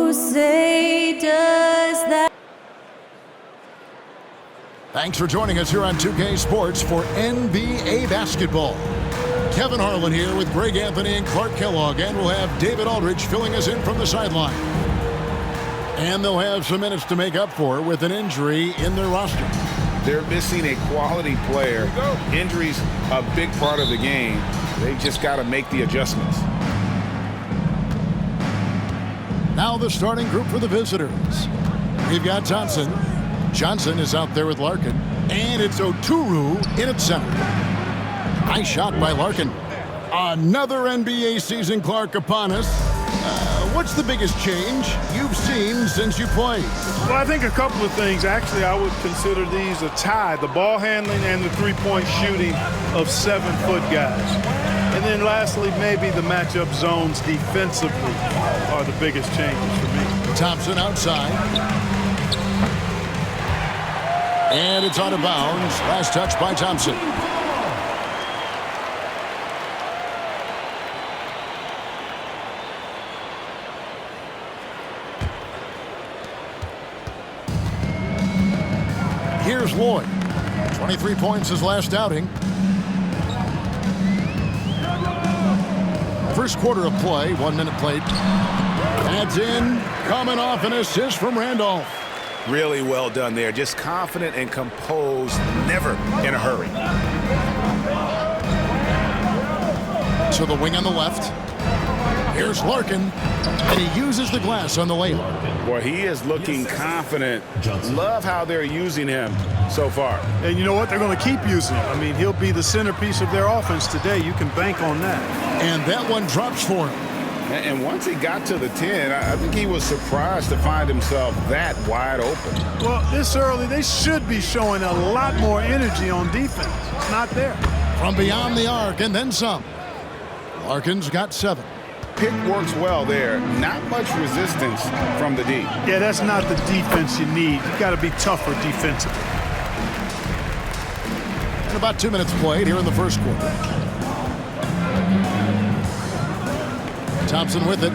who say does that. Thanks for joining us here on 2K Sports for NBA basketball. Kevin Harlan here with Greg Anthony and Clark Kellogg, and we'll have David Aldridge filling us in from the sideline. And they'll have some minutes to make up for with an injury in their roster. They're missing a quality player. Injuries a big part of the game. They just got to make the adjustments. Now the starting group for the visitors. We've got Thompson. Johnson is out there with Larkin. And it's Oturu in at center. Nice shot by Larkin. Another NBA season, Clark, upon us. What's the biggest change you've seen since you played? Well, I think a couple of things. Actually, I would consider these a tie. The ball handling and the three-point shooting of 7-foot guys. And then lastly, maybe the matchup zones defensively are the biggest changes for me. Thompson outside. And it's out of bounds. Last touch by Thompson. Here's Lloyd. 23 points his last outing. First quarter of play, 1 minute played. Adds in, coming off an assist from Randolph. Really well done there. Just confident and composed, never in a hurry. To the wing on the left. Here's Larkin, and he uses the glass on the layup. Boy, he is looking confident. Love how they're using him so far. And you know what? They're going to keep using him. I mean, he'll be the centerpiece of their offense today. You can bank on that. And that one drops for him. And once he got to the 10, I think he was surprised to find himself that wide open. Well, this early, they should be showing a lot more energy on defense. It's not there. From beyond the arc and then some. Larkin's got 7. Pick works well there. Not much resistance from the D. Yeah, that's not the defense you need. You've got to be tougher defensively. And about 2 minutes played here in the first quarter. Thompson with it.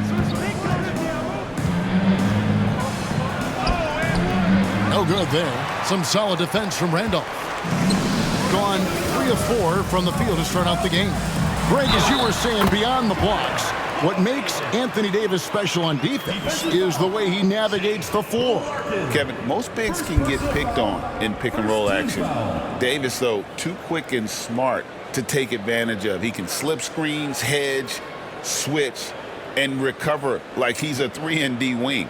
No good there. Some solid defense from Randolph. Gone 3 of 4 from the field to start out the game. Greg, as you were saying, beyond the blocks, what makes Anthony Davis special on defense is the way he navigates the floor. Kevin, most bigs can get picked on in pick-and-roll action. Davis, though, too quick and smart to take advantage of. He can slip screens, hedge, switch, and recover like he's a 3-and-D wing.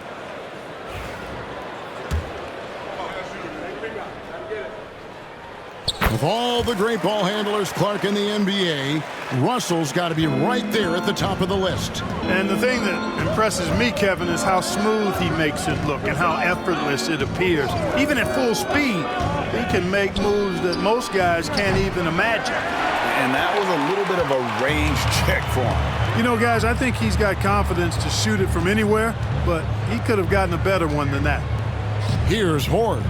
Of all the great ball handlers, Clark, in the NBA, Russell's got to be right there at the top of the list. And the thing that impresses me, Kevin, is how smooth he makes it look and how effortless it appears. Even at full speed, he can make moves that most guys can't even imagine. And that was a little bit of a range check for him. You know, guys, I think he's got confidence to shoot it from anywhere, but he could have gotten a better one than that. Here's Horde.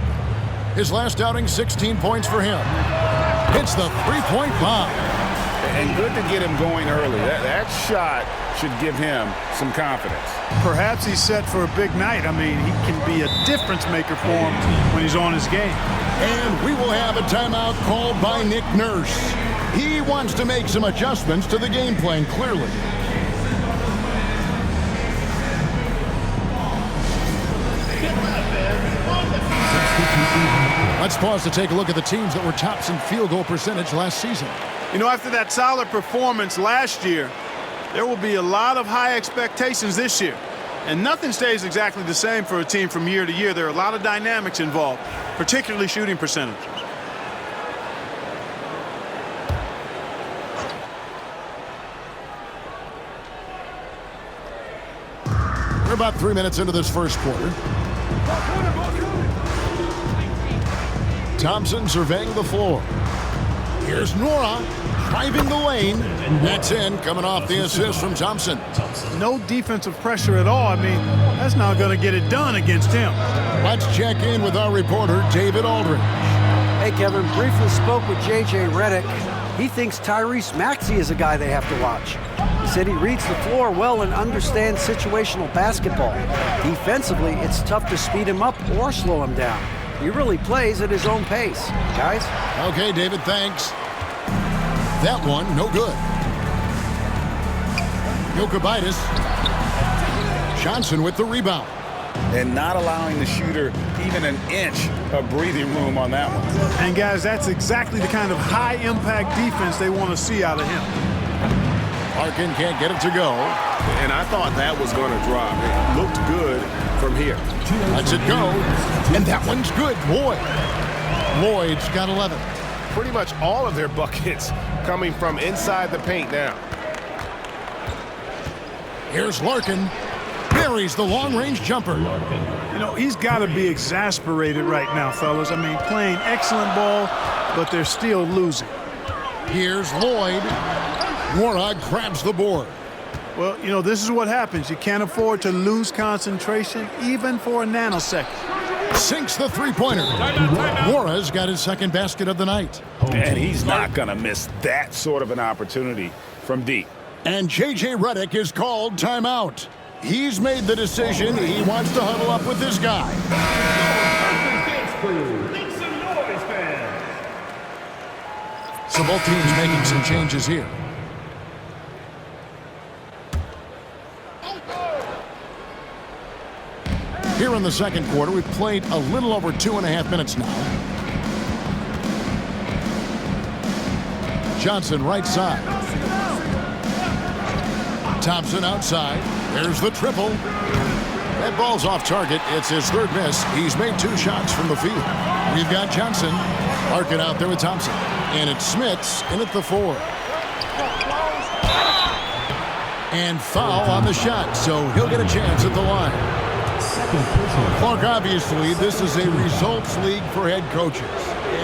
His last outing, 16 points for him. Hits the three-point bomb. And good to get him going early. That shot should give him some confidence. Perhaps he's set for a big night. I mean, he can be a difference maker for him when he's on his game. And we will have a timeout called by Nick Nurse. He wants to make some adjustments to the game plan, clearly. Let's pause to take a look at the teams that were tops in field goal percentage last season. You know, after that solid performance last year, there will be a lot of high expectations this year. And nothing stays exactly the same for a team from year to year. There are a lot of dynamics involved, particularly shooting percentages. We're about 3 minutes into this first quarter. Thompson surveying the floor. Here's Nora driving the lane. That's in, coming off the assist from Thompson. No defensive pressure at all. I mean, that's not going to get it done against him. Let's check in with our reporter, David Aldridge. Hey, Kevin, briefly spoke with J.J. Redick. He thinks Tyrese Maxey is a guy they have to watch. He said he reads the floor well and understands situational basketball. Defensively, it's tough to speed him up or slow him down. He really plays at his own pace. Guys? Okay, David, thanks. That one, no good. Jokic. Johnson with the rebound. And not allowing the shooter even an inch of breathing room on that one. And guys, that's exactly the kind of high-impact defense they want to see out of him. Larkin can't get it to go. And I thought that was going to drop. It looked good from here. Lets it go. And that one's good. Lloyd's got 11. Pretty much all of their buckets coming from inside the paint now. Here's Larkin. Buries the long-range jumper. You know, he's got to be exasperated right now, fellas. I mean, playing excellent ball, but they're still losing. Here's Lloyd. Warag grabs the board. Well, you know, this is what happens. You can't afford to lose concentration even for a nanosecond. Sinks the three-pointer. Warag's got his second basket of the night. And he's not going to miss that sort of an opportunity from deep. And J.J. Redick is called timeout. He's made the decision. He wants to huddle up with this guy. So both teams making some changes here. Here in the second quarter, we've played a little over 2.5 minutes now. Johnson right side. Thompson outside. There's the triple. That ball's off target. It's his third miss. He's made 2 shots from the field. We've got Johnson. Larkin out there with Thompson. And it's Smits in at the 4. And foul on the shot, so he'll get a chance at the line. Clark, obviously, this is a results league for head coaches.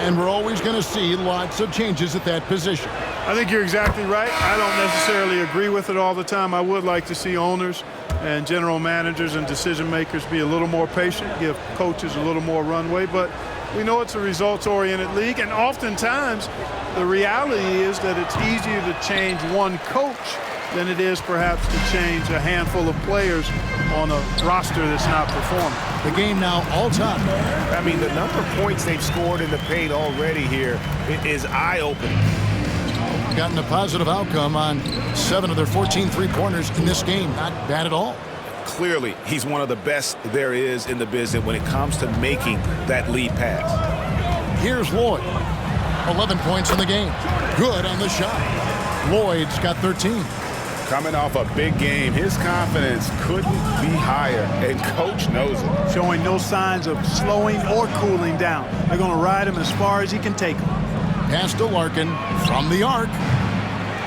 And we're always going to see lots of changes at that position. I think you're exactly right. I don't necessarily agree with it all the time. I would like to see owners and general managers and decision makers be a little more patient, give coaches a little more runway. But we know it's a results-oriented league, and oftentimes the reality is that it's easier to change one coach than it is perhaps to change a handful of players on a roster that's not performing. The game now all-time. I mean, the number of points they've scored in the paint already here is eye-opening. Gotten a positive outcome on 7 of their 14 three-pointers in this game. Not bad at all. Clearly, he's one of the best there is in the business when it comes to making that lead pass. Here's Lloyd. 11 points in the game. Good on the shot. Lloyd's got 13. Coming off a big game, his confidence couldn't be higher, and coach knows it. Showing no signs of slowing or cooling down. They're going to ride him as far as he can take him. Pass to Larkin from the arc.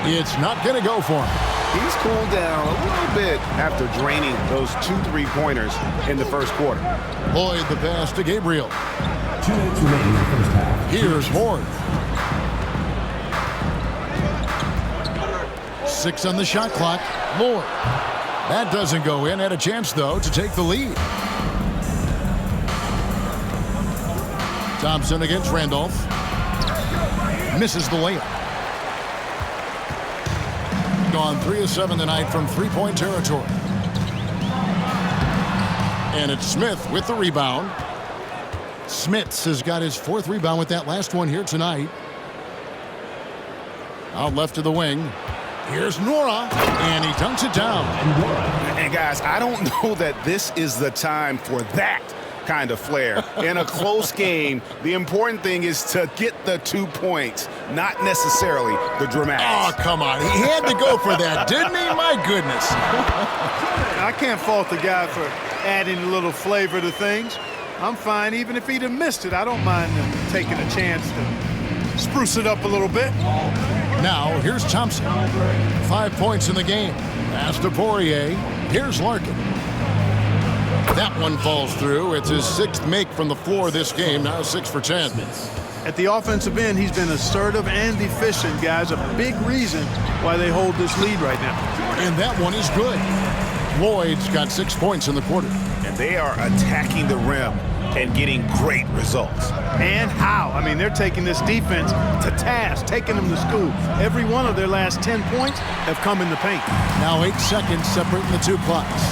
It's not going to go for him. He's cooled down a little bit after draining those 2 3-pointers in the first quarter. Lloyd the pass to Gabriel. 2 minutes remaining in the first half. Here's Ward. 6 on the shot clock. Lloyd. That doesn't go in. Had a chance, though, to take the lead. Thompson against Randolph. Misses the layup. Gone 3 of 7 tonight from three-point territory. And it's Smith with the rebound. Smits has got his 4th rebound with that last one here tonight. Out left to the wing. Here's Nora, and he dunks it down. And guys, I don't know that this is the time for that kind of flair. In a close game, the important thing is to get the 2 points, not necessarily the dramatics. Oh, come on. He had to go for that, didn't he? My goodness. I can't fault the guy for adding a little flavor to things. I'm fine even if he'd have missed it. I don't mind him taking a chance to spruce it up a little bit. Now, here's Thompson. 5 points in the game. Pass to Poirier. Here's Larkin. That one falls through. It's his 6th make from the floor this game. Now 6 for 10. At the offensive end, he's been assertive and efficient, guys. A big reason why they hold this lead right now. And that one is good. Lloyd's got 6 points in the quarter. And they are attacking the rim and getting great results. And how? I mean, they're taking this defense to task, taking them to school. Every one of their last 10 points have come in the paint. Now 8 seconds separating the two clocks.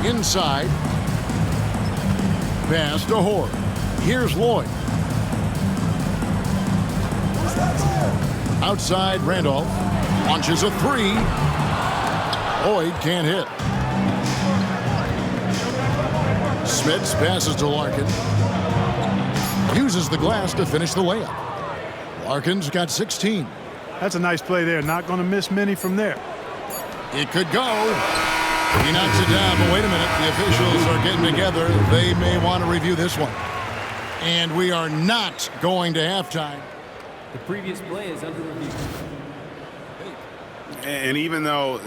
Inside. Pass to Horde. Here's Lloyd. Outside, Randolph launches a 3. Lloyd can't hit. Smits passes to Larkin. Uses the glass to finish the layup. Larkin's got 16. That's a nice play there. Not going to miss many from there. It could go. He knocks it down, but wait a minute. The officials are getting together. They may want to review this one. And we are not going to halftime. The previous play is under review. And even though,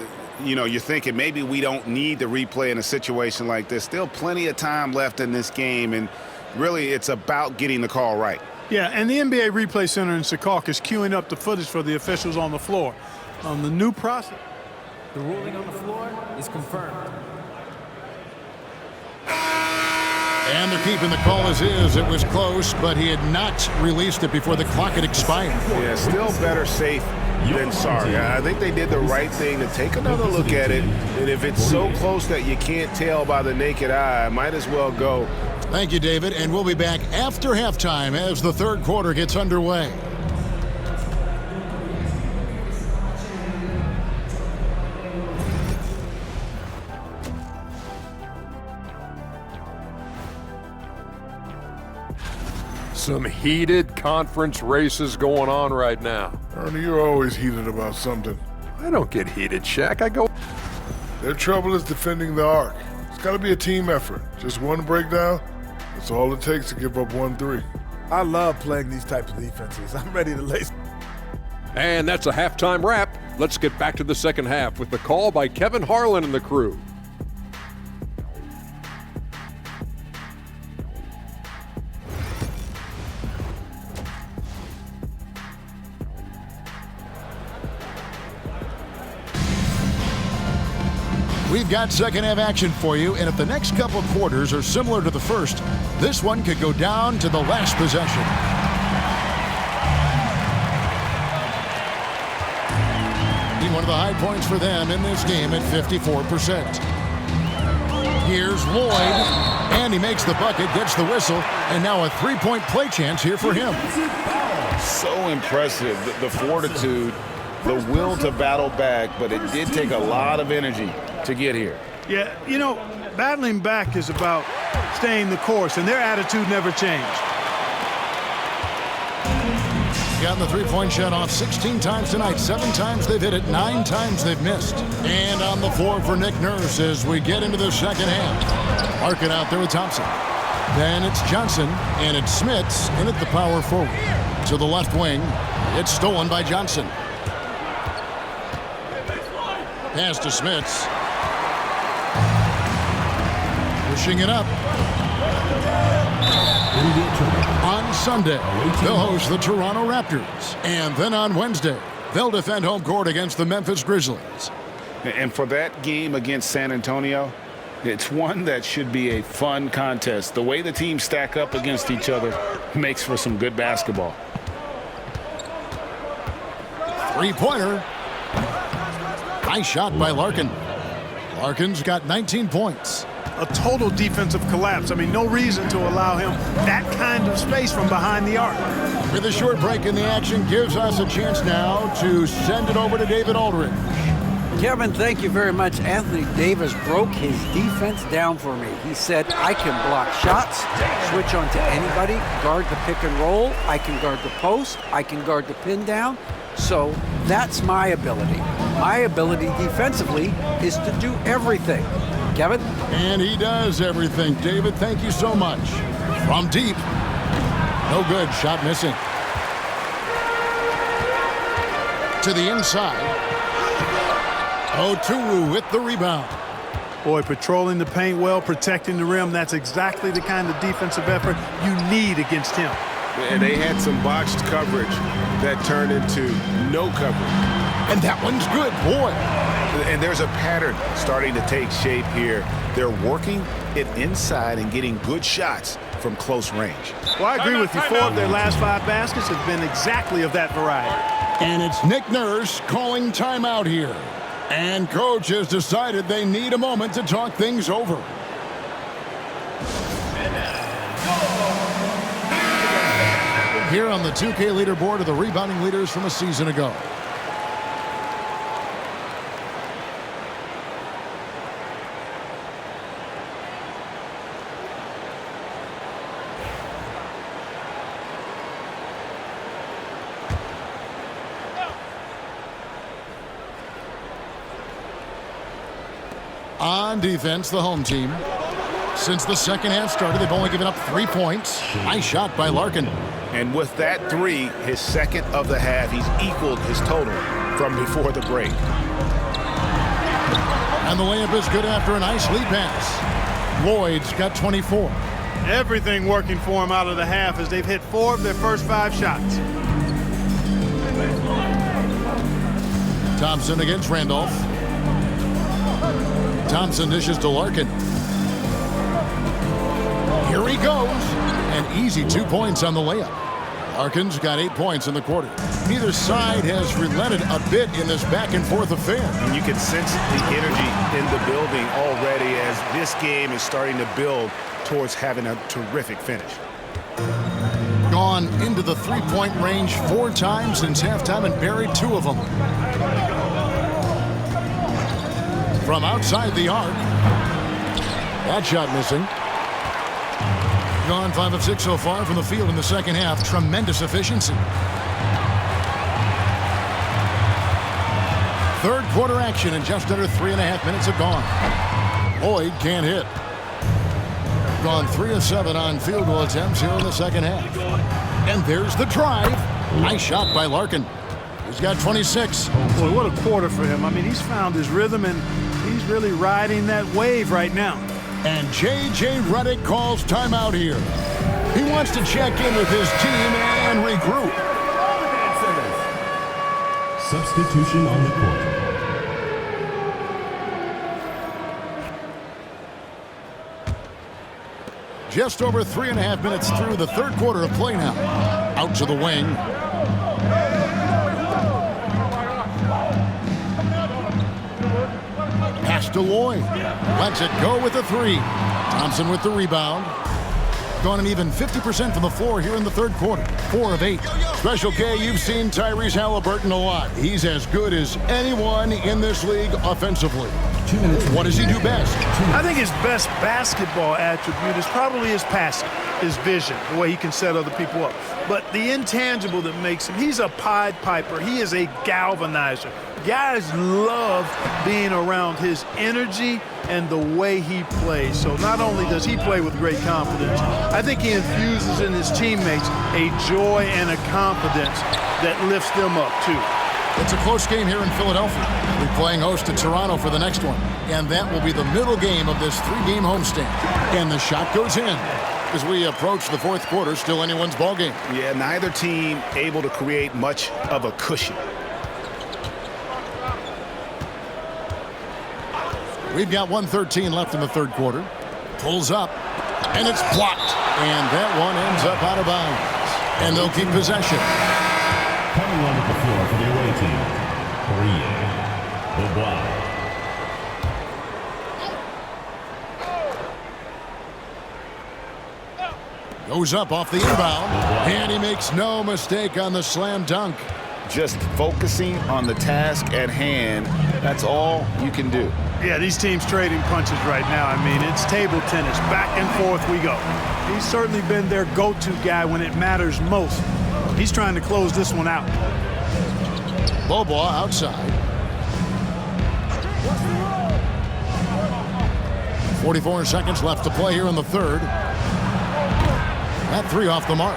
you're thinking maybe we don't need the replay in a situation like this, still plenty of time left in this game, and really it's about getting the call right. Yeah, and the NBA Replay Center in Secaucus is queuing up the footage for the officials on the floor. On the new process. The ruling on the floor is confirmed. And they're keeping the call as is. It was close, but he had not released it before the clock had expired. Yeah, still better safe than sorry. I think they did the right thing to take another look at it. And if it's so close that you can't tell by the naked eye, might as well go. Thank you, David. And we'll be back after halftime as the third quarter gets underway. Some heated conference races going on right now. Ernie, you're always heated about something. I don't get heated, Shaq. I go... Their trouble is defending the arc. It's got to be a team effort. Just one breakdown, that's all it takes to give up 1-3. I love playing these types of defenses. I'm ready to lace. And that's a halftime wrap. Let's get back to the second half with the call by Kevin Harlan and the crew. We've got second half action for you, and if the next couple of quarters are similar to the first, this one could go down to the last possession. One of the high points for them in this game at 54%. Here's Lloyd, and he makes the bucket, gets the whistle, and now a three-point play chance here for him. So impressive, the fortitude, the will to battle back, but it did take a lot of energy to get here. Yeah, battling back is about staying the course, and their attitude never changed. Gotten the three-point shot off 16 times tonight. 7 times they've hit it, 9 times they've missed. And on the floor for Nick Nurse as we get into the second half. Larkin out there with Thompson. Then it's Johnson, and it's Smits in at the power forward. To the left wing, it's stolen by Johnson. Pass to Smits. Pushing it up. On Sunday, they'll host the Toronto Raptors. And then on Wednesday, they'll defend home court against the Memphis Grizzlies. And for that game against San Antonio, it's one that should be a fun contest. The way the teams stack up against each other makes for some good basketball. Three-pointer. Nice shot by Larkin. Larkin's got 19 points. A total defensive collapse. I mean, no reason to allow him that kind of space from behind the arc. With a short break in the action, gives us a chance now to send it over to David Aldridge. Kevin, thank you very much. Anthony Davis broke his defense down for me. He said, I can block shots, switch on to anybody, guard the pick and roll, I can guard the post, I can guard the pin down. So that's my ability. My ability defensively is to do everything. Kevin? And he does everything. David, thank you so much. From deep. No good. Shot missing. To the inside. Oturu with the rebound. Boy, patrolling the paint well, protecting the rim. That's exactly the kind of defensive effort you need against him. And they had some botched coverage that turned into no coverage. And that one's good. Boy. And there's a pattern starting to take shape here. They're working it inside and getting good shots from close range. Well, I agree with you. 4 of their last 5 baskets have been exactly of that variety. And it's Nick Nurse calling timeout here. And coach has decided they need a moment to talk things over. Here on the 2K leaderboard are the rebounding leaders from a season ago. On defense, the home team. Since the second half started, they've only given up 3 points. Nice shot by Larkin. And with that 3, his second of the half, he's equaled his total from before the break. And the layup is good after a nice lead pass. Lloyd's got 24. Everything working for him out of the half as they've hit 4 of their first 5 shots. Thompson against Randolph. Thompson dishes to Larkin. Here he goes. An easy 2 points on the layup. Larkin's got 8 points in the quarter. Neither side has relented a bit in this back-and-forth affair. And you can sense the energy in the building already as this game is starting to build towards having a terrific finish. Gone into the three-point range 4 times since halftime and buried 2 of them. From outside the arc. That shot missing. Gone 5 of 6 so far from the field in the second half. Tremendous efficiency. Third quarter action and just under 3.5 minutes have gone. Lloyd can't hit. Gone 3 of 7 on field goal attempts here in the second half. And there's the drive. Nice shot by Larkin. He's got 26. Boy, what a quarter for him. I mean, he's found his rhythm and he's really riding that wave right now. And J.J. Redick calls timeout here. He wants to check in with his team and regroup. Substitution on the court. Just over 3.5 minutes through the third quarter of play now. Out to the wing. Pass to Lloyd. Lets it go with the 3. Thompson with the rebound. Gone an even 50% from the floor here in the third quarter. 4 of 8. Special K, you've seen Tyrese Halliburton a lot. He's as good as anyone in this league offensively. 2 minutes. What does he do best? I think his best basketball attribute is probably his passing, his vision, the way he can set other people up. But the intangible that makes him, he's a Pied Piper. He is a galvanizer. Guys love being around his energy and the way he plays. So not only does he play with great confidence, I think he infuses in his teammates a joy and a confidence that lifts them up too. It's a close game here in Philadelphia. We're playing host to Toronto for the next one. And that will be the middle game of this 3-game homestand. And the shot goes in. As we approach the fourth quarter, still anyone's ball game. Yeah, neither team able to create much of a cushion. We've got 1:13 left in the third quarter. Pulls up, and it's blocked. And that one ends up out of bounds. And they'll keep possession. Coming on the floor for the away team, Korea, Goes up off the inbound, and he makes no mistake on the slam dunk. Just focusing on the task at hand, that's all you can do. Yeah, these teams trading punches right now. I mean, it's table tennis. Back and forth we go. He's certainly been their go-to guy when it matters most. He's trying to close this one out. Bobois outside. 44 seconds left to play here in the third. That 3 off the mark.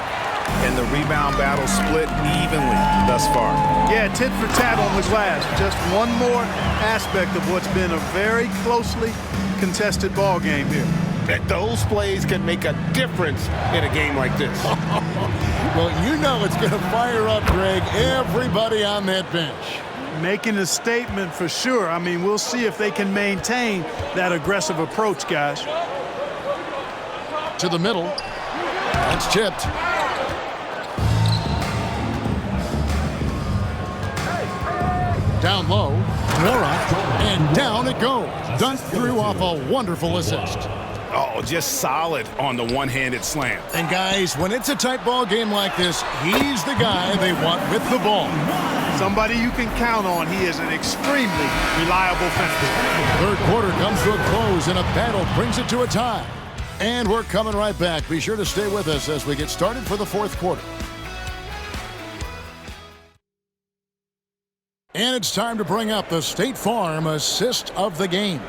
And the rebound battle split evenly thus far. Yeah, tit for tat on the glass. Just one more aspect of what's been a very closely contested ball game here. Those plays can make a difference in a game like this. Well, you know it's going to fire up, Greg, everybody on that bench. Making a statement for sure. I mean, we'll see if they can maintain that aggressive approach, guys. To the middle. That's chipped. Down low. Nora. And down it goes. Dunked through off a wonderful assist. Oh, just solid on the one-handed slam. And guys, when it's a tight ball game like this, he's the guy they want with the ball. Somebody you can count on. He is an extremely reliable finisher. Third quarter comes to a close, and a battle brings it to a tie. And we're coming right back. Be sure to stay with us as we get started for the fourth quarter. And it's time to bring up the State Farm assist of the game.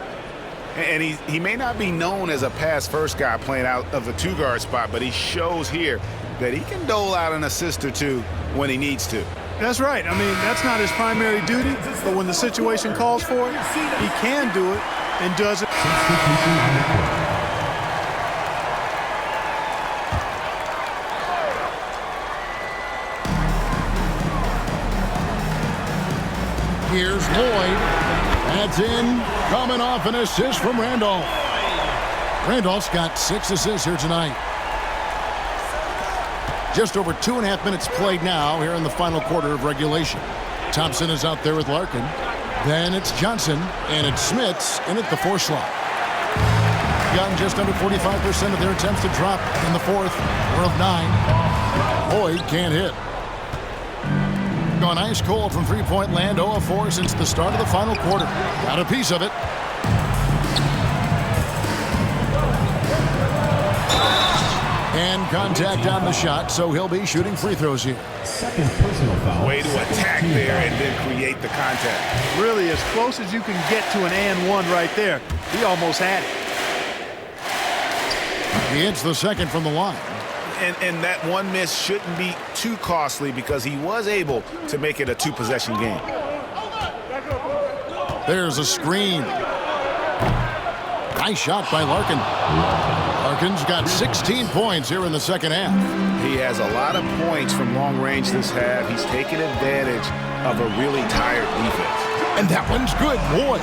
And he may not be known as a pass-first guy playing out of the two-guard spot, but he shows here that he can dole out an assist or two when he needs to. That's right. I mean, that's not his primary duty, but when the situation calls for it, he can do it and does it. Here's Lloyd. That's in. Coming off an assist from Randolph. Randolph's got 6 assists here tonight. Just over 2.5 minutes played now here in the final quarter of regulation. Thompson is out there with Larkin. Then it's Johnson, and it's Smits in at the 4 slot. Gotten just under 45% of their attempts to drop in the fourth. 4 of 9. Lloyd can't hit. Gone ice cold from three-point land, 0 of 4 since the start of the final quarter. Got a piece of it. And contact on the shot, so he'll be shooting free throws here. Second personal foul. Way to attack there and then create the contact. Really, as close as you can get to an and one right there. He almost had it. He hits the second from the line. And that one miss shouldn't be too costly because he was able to make it a 2-possession game. There's a screen. Nice shot by Larkin. Larkin's got 16 points here in the second half. He has a lot of points from long range this half. He's taken advantage of a really tired defense. And that one's good, boy.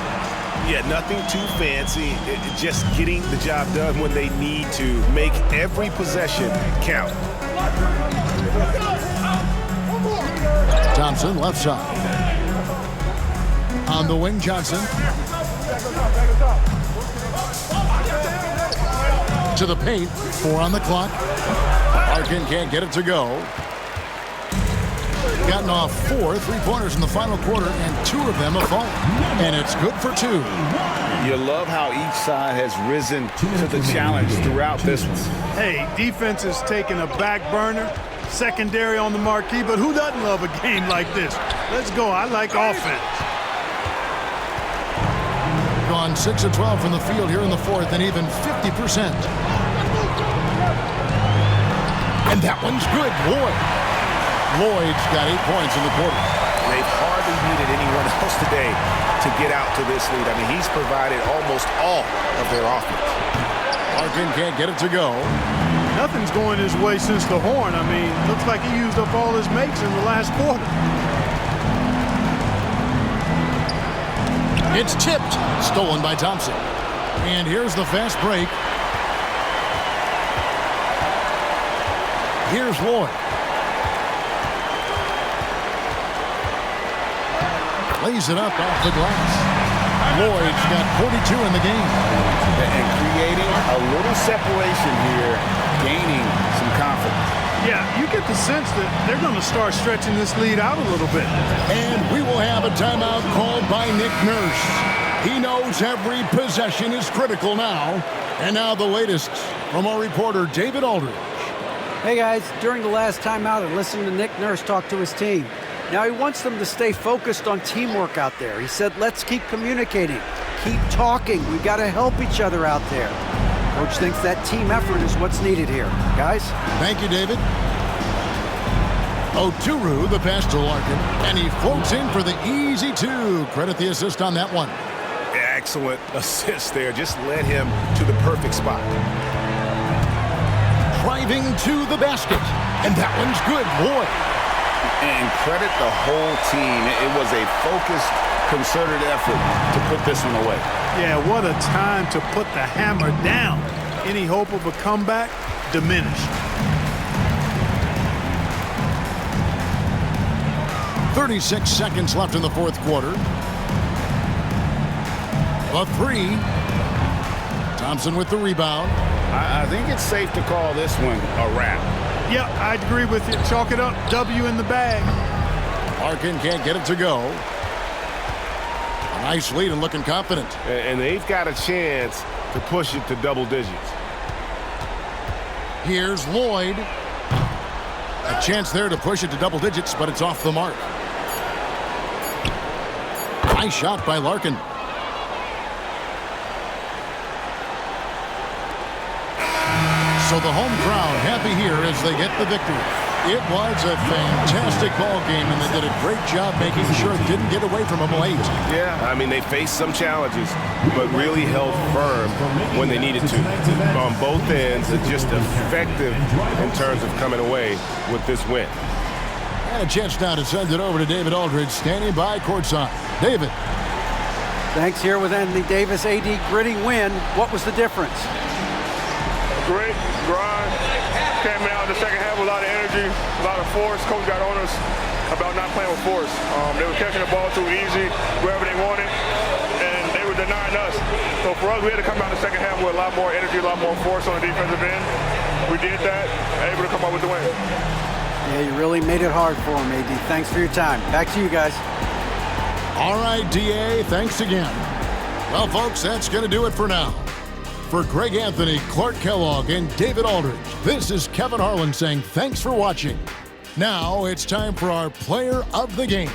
Yeah, nothing too fancy. Just getting the job done when they need to. Make every possession count. Thompson, left side. On the wing, Johnson. To the paint. 4 on the clock. Larkin can't get it to go. Gotten off 4 3-pointers in the final quarter, and 2 of them have fallen. And it's good for 2. You love how each side has risen to the challenge throughout this one. Hey, defense is taking a back burner, secondary on the marquee, but who doesn't love a game like this? Let's go. I like offense. Gone 6 of 12 from the field here in the fourth, and even 50%. And that one's good, boy. Lloyd's got 8 points in the quarter. They've hardly needed anyone else today to get out to this lead. I mean, he's provided almost all of their offense. Larkin can't get it to go. Nothing's going his way since the horn. I mean, looks like he used up all his makes in the last quarter. It's tipped. Stolen by Thompson. And here's the fast break. Here's Lloyd. Lays it up off the glass. Lloyd's got 42 in the game. And creating a little separation here, gaining some confidence. Yeah, you get the sense that they're going to start stretching this lead out a little bit. And we will have a timeout called by Nick Nurse. He knows every possession is critical now. And now the latest from our reporter, David Aldridge. Hey guys, during the last timeout, I listened to Nick Nurse talk to his team. Now he wants them to stay focused on teamwork out there. He said, let's keep communicating, keep talking. We got to help each other out there. Coach thinks that team effort is what's needed here. Guys? Thank you, David. Oturu, the pass to Larkin, and he floats in for the easy 2. Credit the assist on that one. Excellent assist there. Just led him to the perfect spot. Driving to the basket, and that one's good, boy. And credit the whole team. It was a focused, concerted effort to put this one away. Yeah, what a time to put the hammer down. Any hope of a comeback diminished. 36 seconds left in the fourth quarter. A three. Thompson with the rebound. I think it's safe to call this one a wrap. Yep, I agree with you. Chalk it up. W in the bag. Larkin can't get it to go. A nice lead and looking confident. And they've got a chance to push it to double digits. Here's Lloyd. A chance there to push it to double digits, but it's off the mark. Nice shot by Larkin. So the home crowd happy here as they get the victory. It was a fantastic ball game, and they did a great job making sure it didn't get away from them late. Yeah, I mean, they faced some challenges, but really held firm when they needed to. On both ends, and just effective in terms of coming away with this win. And a chance now to send it over to David Aldridge, standing by courtside. David. Thanks. Here with Anthony Davis. AD, gritty win. What was the difference? Great grind. Came out in the second half with a lot of energy, a lot of force. Coach got on us about not playing with force. They were catching the ball too easy, wherever they wanted, and they were denying us. So for us, we had to come out in the second half with a lot more energy, a lot more force on the defensive end. We did that, able to come up with the win. Yeah, you really made it hard for him, AD. Thanks for your time. Back to you guys. All right, DA, thanks again. Well, folks, that's going to do it for now. For Greg Anthony, Clark Kellogg, and David Aldridge, this is Kevin Harlan saying thanks for watching. Now it's time for our Player of the Game.